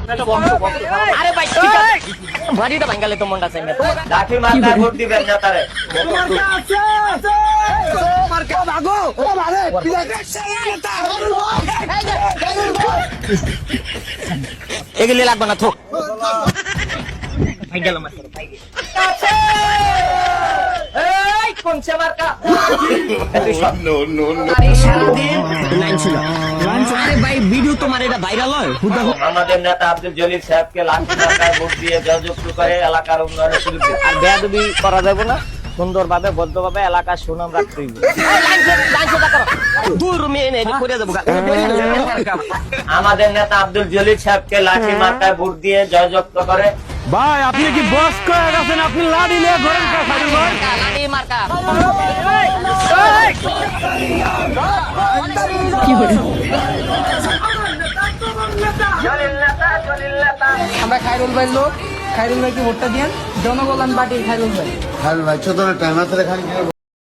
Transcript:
আরে ভাই ঠিক আছে বাড়িটা ভাঙালে তো মনটা চাই না লাঠি মাথায় ভোট দিবেন না তারে এগুলি লাগবে না থোক গেল কোনছে মার্কা আরে ভাই ভিডিও তোমার এটা ভাইরাল হয় আমাদের নেতা আব্দুল জলিল সাহেবকে লাঠি মাথায় ভোট দিয়ে জয়যুক্ত করে এলাকার উন্নয়নে সুযোগ আর বেয়াদবি করা যাবে না সুন্দরভাবে ভদ্রভাবে এলাকার সুনাম রাখতে হইবে দূর মেয়ে নেই করে যাবো আমাদের নেতা আব্দুল জলিল সাহেবকে লাঠি মাথায় ভোট দিয়ে জয়যুক্ত করে ভাই আপনি কি বস করে গেছেন? আপনি লাড়ি নিয়ে ঘরেন কাছাড়ি ভাই। লাঠি মার্কা আমরা খায়রুল ভাই লোক, খায়রুল ভাইকে ভোটটা দিয়েন, জনকল্যাণ পার্টির খায়রুল ভাই। ভাই ছোট টাইম আছে